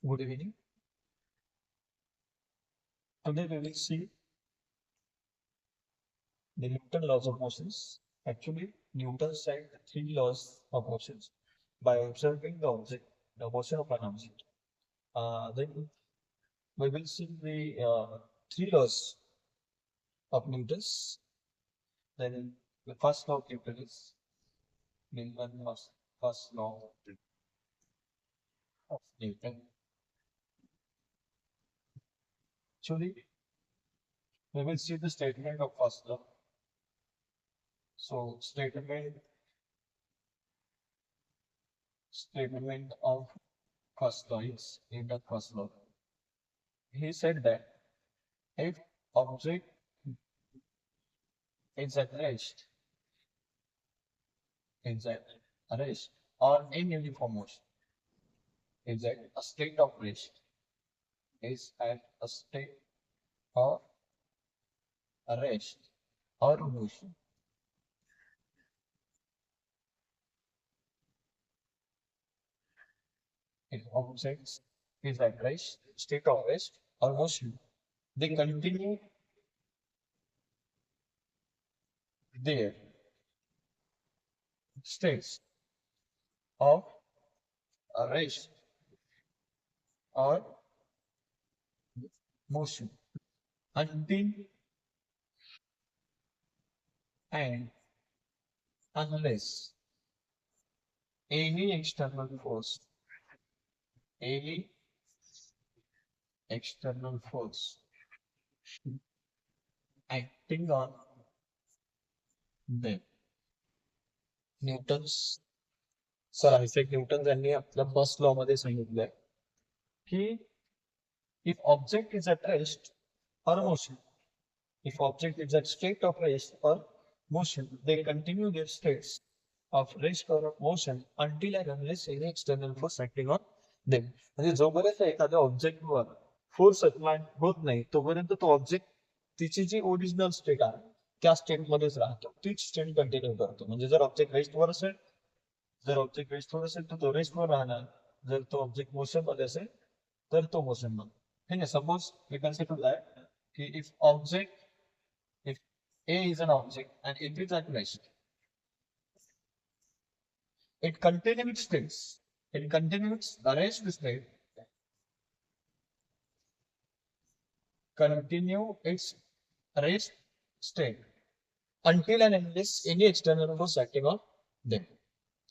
Good evening. Today we will see the Newton laws of motions. Actually, Newton said three laws of motions by observing the object, the motion of an object. Then we will see the three laws of Newton's. Then the first law of Newton is Newton's first law of Newton. Actually, we will see the statement of first law. So statement of first law is Newton's first law. He said that if object is at rest or in uniform motion, is at a state of rest, is at a state of rest or motion. If objects is at rest, state of rest or motion, they continue their states of rest or motion until and unless any external force, any external force acting on them. Newton's sir Isaac Newton यांनी आपल्या first law मध्ये सांगितलंय की if object is at rest or motion, if object is at state of rest or motion, they continue their states of rest or of motion until and unless any external force acting on them. म्हणजे जोपर्यंत एखाद्या ऑब्जेक्टवर force apply होत नाही तोपर्यंत तो object तिची जी original state आहे त्या स्टेट मध्येच राहतो, तीच स्टेट कंटिन्यू करतो. म्हणजे जर ऑब्जेक्ट रेस्टवर असेल तर तो रेस्टवर राहणार. जर तो ऑब्जेक्ट मोशन मध्ये असेल तर तो मोशन मध्ये. ठीक आहे. सपोज वी कन्सिडर दॅट की if A is an object and it is at rest, it continues the rest state, continue its rest state until and unless any external force acting on them.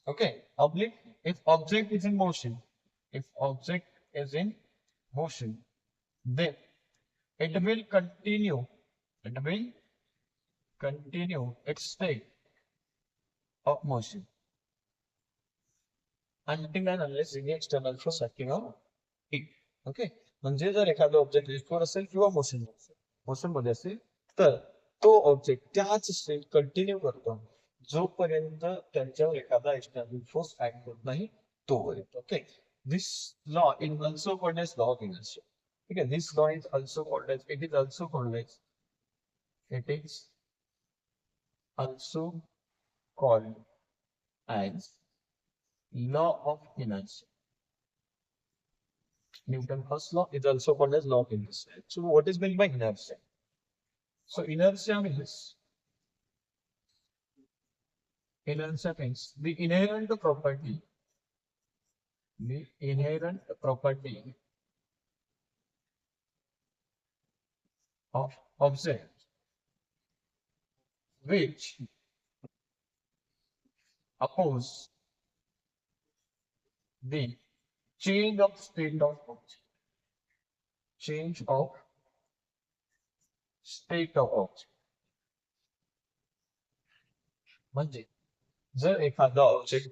Okay. Oblique, if object is in motion, then it will continue its state of motion until and unless any external force acting on it. Okay. म्हणजे जर एखादा object रेस्टवर असेल किंवा motion मध्ये असेल तर तो object त्याच स्टेट कंटिन्यू करतो जोपर्यंत त्यांच्यावर एखादा एक्सटर्नल फोर्स ऍक्ट होत नाही तोपर्यंत. Okay. This law is also called as law of inertia. ठीक आहे. This law is also called as law of inertia. Newton's first law is also called as law of inertia. So what is meant by inertia? So inertia means the inherent property of object which oppose the change of state of object. म्हणजे जर एखादा object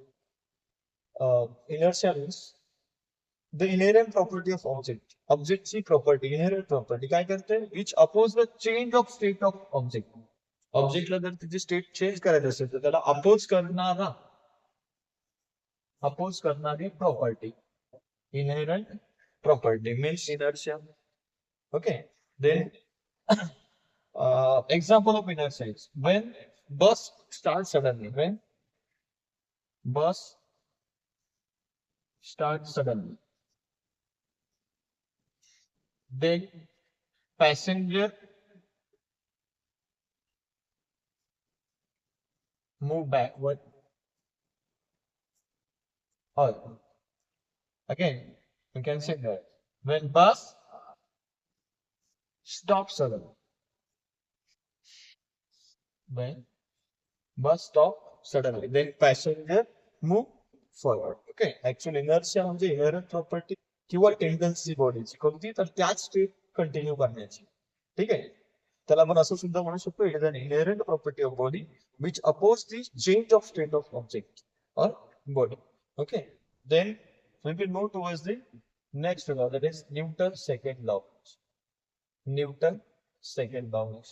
inertia means the inherent property of ऑब्जेक्टची property inherent property काय करते which oppose the change of state of ऑब्जेक्टला जर तिची state change करायची असेल तर त्याला अपोज करणारी property inherent property means inertia. Okay. Then example of inertia is when bus starts suddenly. then passenger move backward, or again, you can say that when bus stops suddenly, when bus stop suddenly, then passenger move forward. Okay, actually inertia म्हणजे inherent property किंवा tendency बॉडीची कोणती तर त्याच state continue करण्याची. ठीक आहे, त्याला आपण असं सुद्धा म्हणू शकतो it is an inherent property of body which oppose the change of state of object और body. Okay, then we will move towards the next law, that is Newton's second law. Newton's second law.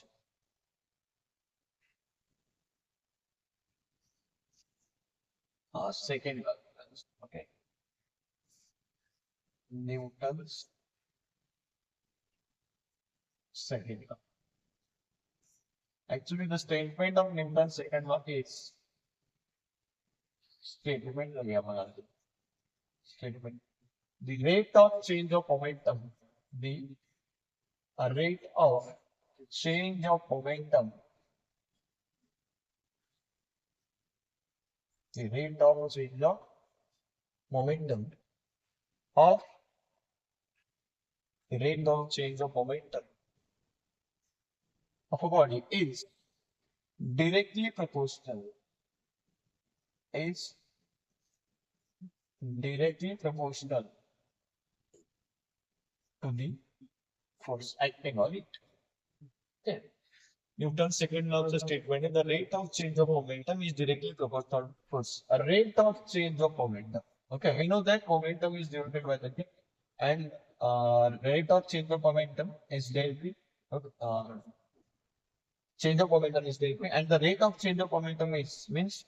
Second law. Okay. Newton's second law. Actually, the statement of Newton's second law is statement. Statement. The rate of change of momentum. The rate of change of momentum. The rate of change of momentum of the rate of change of momentum of a body is directly proportional is directly proportional to the force acting on it. Okay. Newton's second law of the statement is the rate of change of momentum is directly proportional to force. A rate of change of momentum. Okay, we know that momentum is denoted by the thing, and rate of change of momentum is del p. Okay, change of momentum is del p, and the rate of change of momentum is means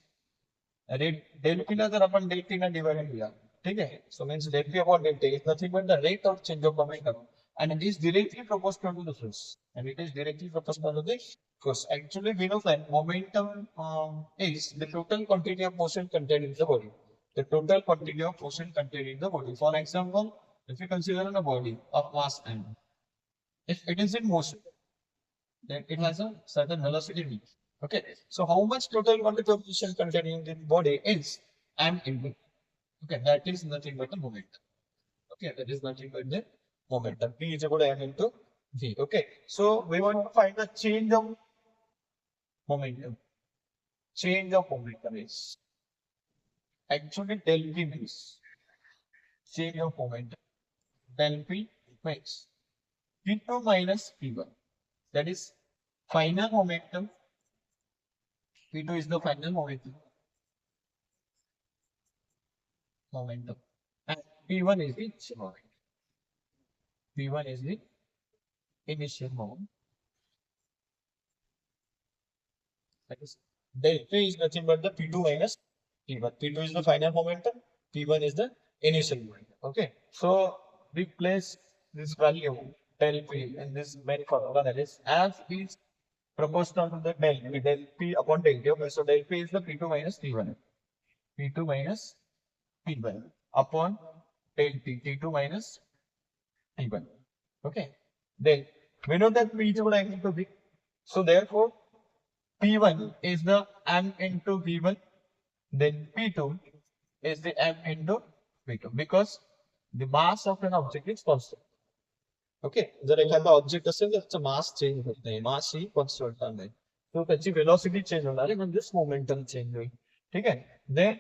rate del p ला जर आपण del t ने divide किया, ठीक है, so means del p upon del t is nothing but the rate of change of momentum and it is directly proportional to the force, and it is directly proportional to the force. Actually we know that momentum is the total quantity of motion contained in the body, the total quantity of motion contained in the body. For example, if you consider a body of mass m, if it is in motion, then it has a certain velocity v. Okay, so how much total quantity of motion contained in the body is m into. Okay, that is nothing but the momentum. Okay, that is nothing but the momentum. P is equal to m into v. Okay, so we want to find the change of momentum. Change of momentum is actually del p means change of momentum. Del p means p2 minus p1. That is final momentum. P2 is the final momentum. And P1 is the initial moment. P1 is the initial moment. That is del P is nothing but the P2 minus P1. P2 is the final momentum. P1 is the initial momentum. Okay. So we place this value del P in this main formula, that is F is proportional to the del P upon del T. Okay. So del P is the P2 minus P1. P2 minus P1 upon del T. T2 minus P1. Okay. Then we know that P is equal to V. So therefore P1 is the M into V1. Then P2 is the M into V2 because the mass of an object is constant. Okay, जर एखादा object असेल तर त्याचं mass change होत नाही, मास ही constant राहणार, तो त्याची वेलोसिटी चेंज होणार आहे, म्हणजेच मोमेंटम चेंज होईल. ठीक आहे, then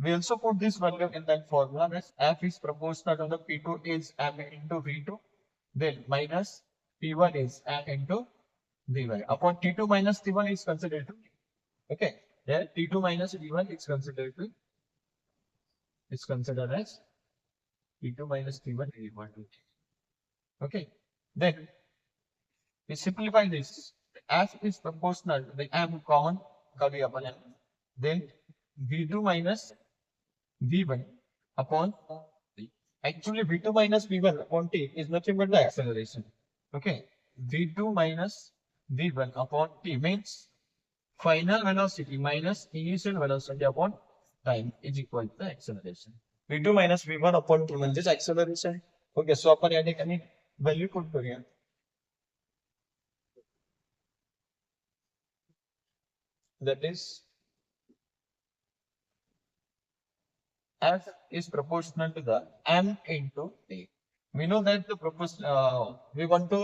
we also put this value in that formula, that F is proportional to the P2 is M into V2, then minus P1 is M into V1 upon T2 minus T1 is considered to, okay, there T2 minus T1 is considered to, is considered as T2 minus T1 is equal to. Okay, then we simplify this. F is proportional to the M common, then V2 minus V1 upon T. Actually, V2 minus V1 upon T is nothing but the acceleration. Okay, V2 minus V1 upon T means final velocity minus initial velocity upon time is equal to the acceleration. V2 minus V1 upon T means acceleration. Okay, so आपण या ठिकाणी value put करूया. That is F is proportional to the M into A. We know that we want to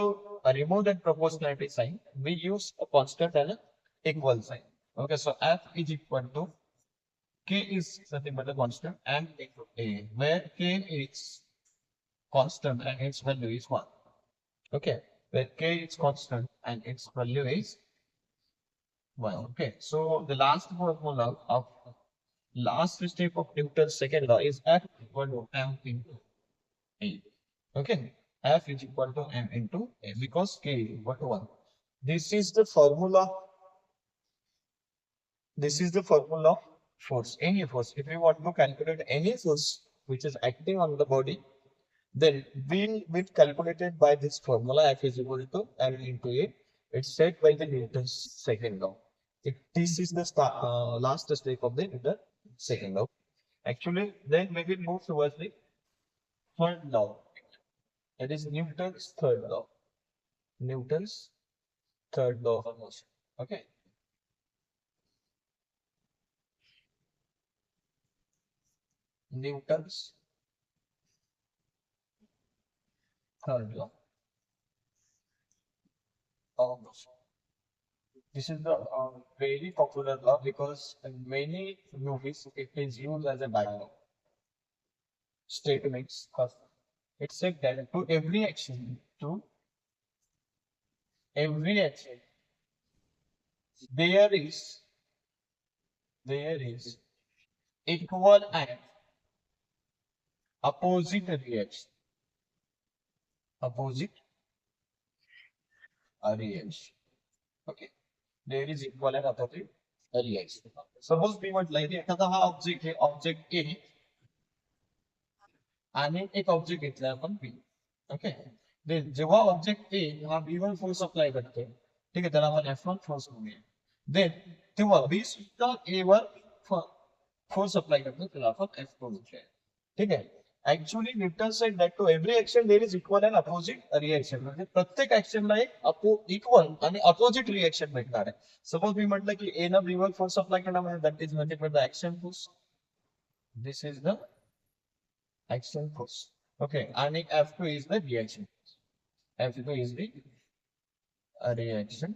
remove that proportionality sign. We use a constant and an equal sign. Okay, so F is equal to K is nothing but a constant M into A, where K is constant and its value is 1. Okay, where K is constant and its value is 1. Okay, so the last formula of last step of Newton's second law is F equal to M into A. Okay, F is equal to M into A because K is equal to 1. This is the formula. This is the formula of force. Any force. If we want to calculate any force which is acting on the body, then we will calculate it by this formula F is equal to M into A. It's set by the Newton's second law. This is the last step of the Newton's second law. Actually, then we will move towards the third law. That is Newton's third law. Newton's third law of motion. Okay. Newton's third law of motion. This is the very popular law because in many movies it is used as a background statements. It said that to every action, there is there is equal and opposite reaction. Opposite reaction. Okay. There is equal and opposite reaction. Suppose we would like एखादा हा object आहे object A आणि एक object घेतलाय आपण B. Okay, जेव्हा object A हा B वर force apply करतो, ठीक आहे, त्याला आपण F1 फोर्स म्हणूया. देन तेव्हा बी सुद्धा ए वर फोर्स अप्लाय करतो, त्याला आपण F2 म्हणूया. ठीक आहे. Actually Newton said that to every action there is equal and opposite reaction. म्हणजे प्रत्येक ऍक्शनला एक इक्वल आणि अपोजिट रिएक्शन भेटणार आहे. सपोज मी म्हटलं की ए न बी वर फोर्स अप्लाय केला म्हणजे that is nothing but the action force. This is the action force. Okay, and F2 is the reaction force. F2 is the reaction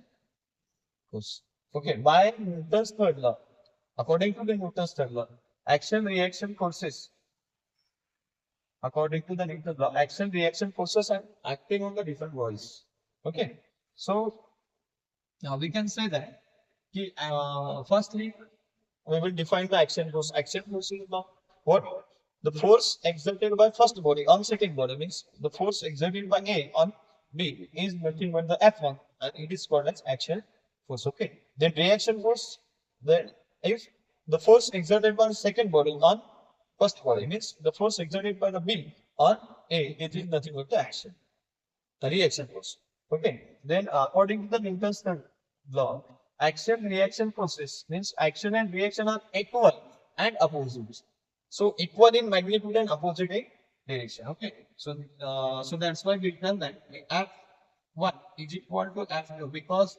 force. Okay, by Newton's third law, according to the Newton's third law, action reaction forces, according to the Newton's law, action reaction forces are acting on the different bodies. Okay, so now we can say that firstly we will define the action force. Action force is the what? The force exerted by first body on second body means the force exerted by A on B is nothing but the F1 and it is called as action force. Okay. Then reaction force, then if the force exerted by the second body on first body means the force exerted by the B on A, it is nothing but the action. The reaction force. Okay. Then according to the Newton's third law, action reaction forces means action and reaction are equal and opposite. So equal in magnitude and opposite in direction. Okay. So that's why we tell that F1 is equal to F2 because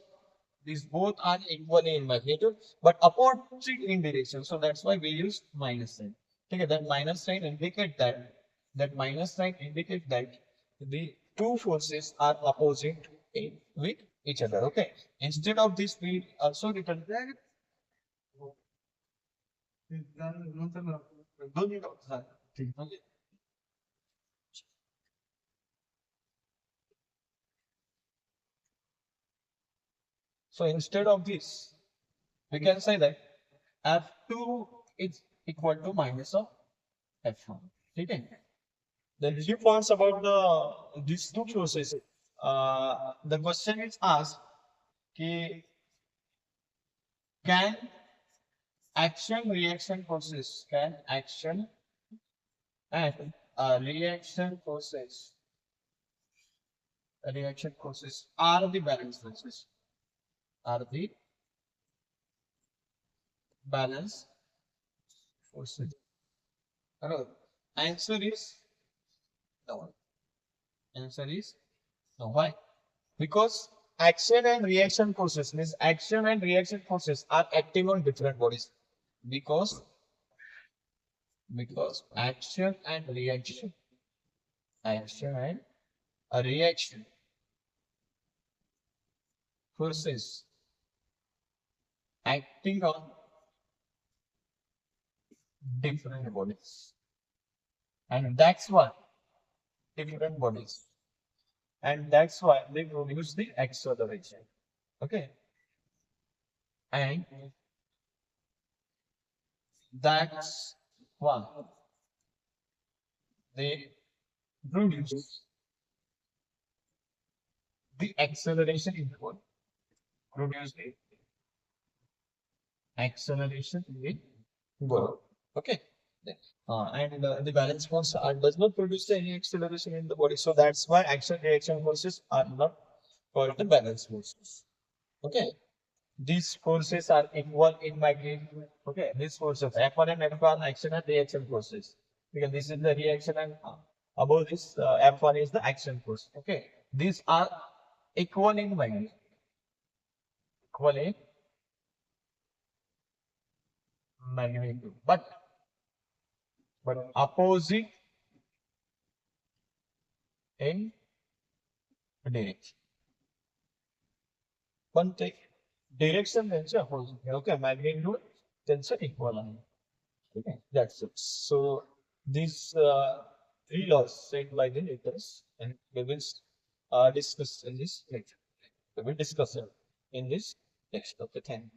these both are equal in magnitude but opposite in direction. So that's why we use minus sign. Okay, that minus sign indicate that minus sign indicate that the two forces are opposite with each other. Okay. Instead of this, we also written that. Okay. So instead of this, we can say that F2 is equal to minus of F1. Okay. Then few points about these two forces. The question is asked, can action reaction forces and reaction forces are the balance forces are the balance forces. Hello. Answer is no. Answer is no. Why? Because action and reaction forces means action and reaction forces are acting on different bodies. Because action and reaction forces acting on different bodies, and that's why different bodies, and that's why they produce the acceleration. Okay, and that's why they produce the acceleration in the body. Produce the acceleration in the body. Okay. And the balance force does not produce any acceleration in the body, so that's why action reaction forces are not called the balance forces. Okay, these forces are equal in magnitude. Okay, these forces F1 and F1 are action and reaction forces, because this is the reaction, and above this F1 is the action force. Okay, these are equal in magnitude, equal in magnitude, but opposite in direction. One take direction त्यांचे opposite. Okay, magnitude त्यांचे equal आहे. Okay, that's it. So these three laws said by the Newtons, and we will discuss in this lecture. We will discuss it in this next. Okay, thank you.